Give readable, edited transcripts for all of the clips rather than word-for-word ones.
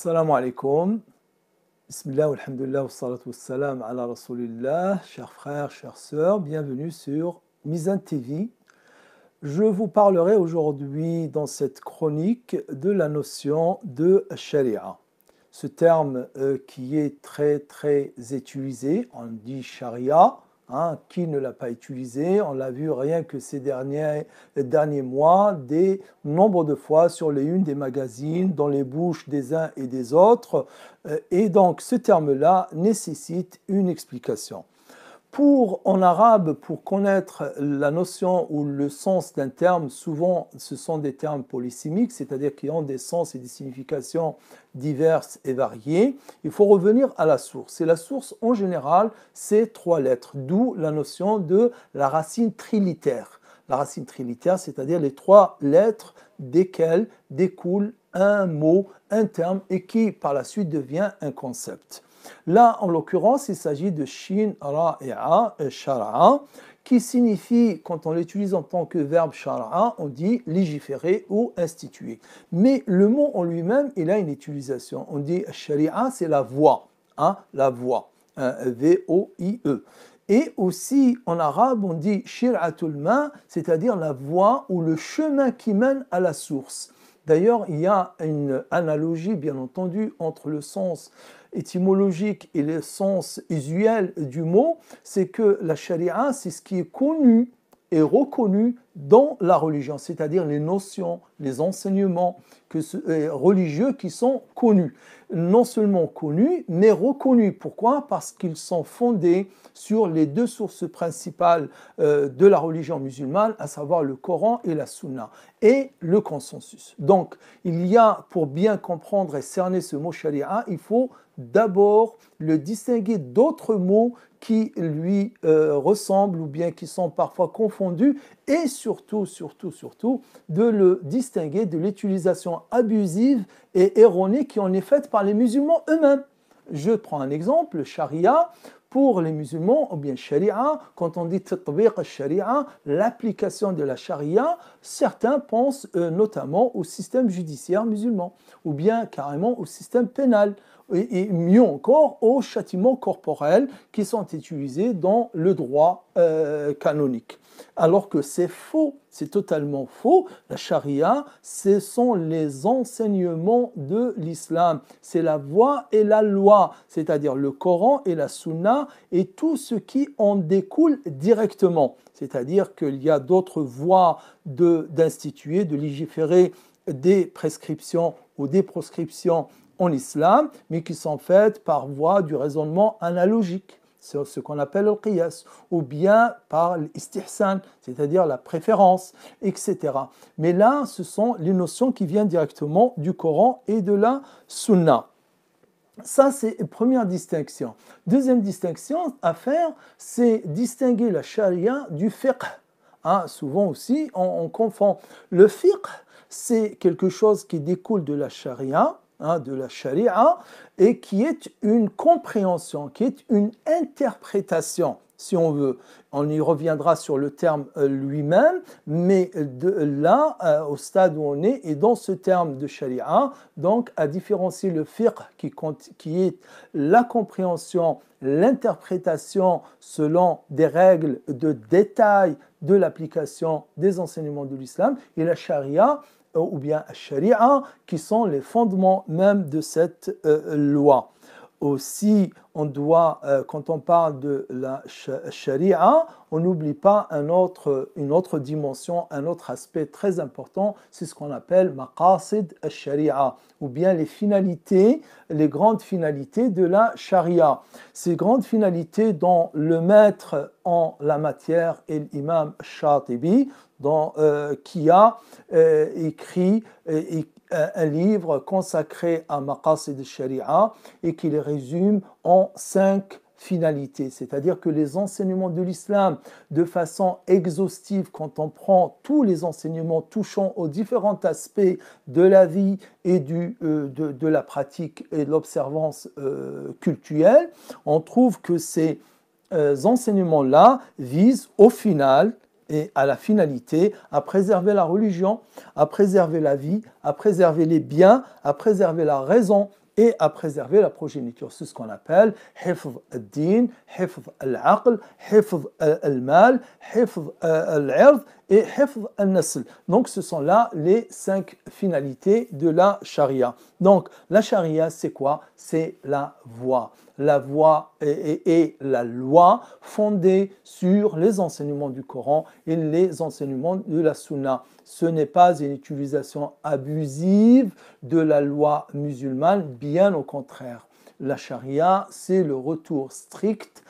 Assalamu alaikum. Bismillah, alhamdulillah, wassalatu wassalam ala rasulillah. Chers frères, chères sœurs, bienvenue sur Mizan TV. Je vous parlerai aujourd'hui dans cette chronique de la notion de sharia. Ce terme qui est très utilisé, on dit sharia. Qui ne l'a pas utilisé? On l'a vu rien que ces derniers mois, des nombres de fois sur les unes des magazines, dans les bouches des uns et des autres. Et donc ce terme-là nécessite une explication. En arabe, pour connaître la notion ou le sens d'un terme, souvent ce sont des termes polysémiques, c'est-à-dire qui ont des sens et des significations diverses et variées. Il faut revenir à la source. Et la source, en général, c'est 3 lettres, d'où la notion de la racine trilitère. La racine trilitère, c'est-à-dire les 3 lettres desquelles découle un mot, un terme, et qui par la suite devient un concept. Là, en l'occurrence, il s'agit de shin, ra et a, shara'a, qui signifie, quand on l'utilise en tant que verbe shara'a, on dit légiférer ou instituer. Mais le mot en lui-même, il a une utilisation. On dit sharia, c'est la voie, la voie, V-O-I-E. Et aussi, en arabe, on dit shir'atul ma, c'est-à-dire la voie ou le chemin qui mène à la source. D'ailleurs, il y a une analogie, bien entendu, entre le sens étymologique et le sens usuel du mot, c'est que la charia, c'est ce qui est connu et reconnu dans la religion, c'est-à-dire les notions, les enseignements religieux qui sont connus. Non seulement connus, mais reconnus. Pourquoi? Parce qu'ils sont fondés sur les 2 sources principales de la religion musulmane, à savoir le Coran et la Sunna, et le consensus. Donc, il y a, pour bien comprendre et cerner ce mot sharia, il faut d'abord le distinguer d'autres mots qui lui ressemblent ou bien qui sont parfois confondus, et surtout, de le distinguer de l'utilisation abusive et erronée qui en est faite par les musulmans eux-mêmes. Je prends un exemple, charia, pour les musulmans, ou bien sharia, quand on dit tatbiq sharia, l'application de la sharia, certains pensent notamment au système judiciaire musulman, ou bien carrément au système pénal, et mieux encore aux châtiments corporels qui sont utilisés dans le droit canonique. Alors que c'est faux, c'est totalement faux. La charia, ce sont les enseignements de l'islam. C'est la voie et la loi, c'est-à-dire le Coran et la Sunna et tout ce qui en découle directement. C'est-à-dire qu'il y a d'autres voies d'instituer, de légiférer des prescriptions ou des proscriptions en islam, mais qui sont faites par voie du raisonnement analogique. C'est ce qu'on appelle le qiyas, ou bien par l'istihsan, c'est-à-dire la préférence, etc. Mais là, ce sont les notions qui viennent directement du Coran et de la Sunna. Ça, c'est la première distinction. Deuxième distinction à faire, c'est distinguer la charia du fiqh. Souvent aussi, on confond. Le fiqh, c'est quelque chose qui découle de la charia, de la charia, et qui est une compréhension, qui est une interprétation, si on veut. On y reviendra sur le terme lui-même, mais de là, au stade où on est, et dans ce terme de charia, donc à différencier le fiqh, qui est la compréhension, l'interprétation selon des règles de détail de l'application des enseignements de l'islam, et la charia, ou bien sharia, qui sont les fondements même de cette loi. Aussi, on doit, quand on parle de la sharia, on n'oublie pas une autre dimension, un autre aspect très important, c'est ce qu'on appelle maqasid al-sharia, ou bien les finalités, les grandes finalités de la sharia. Ces grandes finalités dont le maître en la matière est l'imam Shatibi, qui a écrit un livre consacré à Maqasid al-Sharia et qui les résume en 5 finalités. C'est-à-dire que les enseignements de l'islam, de façon exhaustive, quand on prend tous les enseignements touchant aux différents aspects de la vie et de la pratique et de l'observance cultuelle, on trouve que ces enseignements-là visent au final et à la finalité, à préserver la religion, à préserver la vie, à préserver les biens, à préserver la raison et à préserver la progéniture. C'est ce qu'on appelle hifz al-din, hifz al-aql, hifz al-mal, hifz al-ird et hifz al-nasl. Donc ce sont là les 5 finalités de la charia. Donc la charia, c'est quoi? C'est la voie. La voie et la loi fondée sur les enseignements du Coran et les enseignements de la Sunna. Ce n'est pas une utilisation abusive de la loi musulmane, bien au contraire. La charia, c'est le retour strict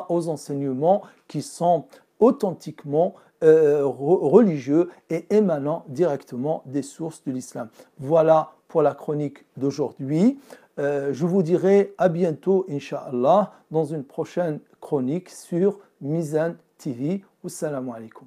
aux enseignements qui sont authentiquement religieux et émanant directement des sources de l'islam. Voilà pour la chronique d'aujourd'hui. Je vous dirai à bientôt, Inch'Allah, dans une prochaine chronique sur Mizan TV. Wassalamu alaikum.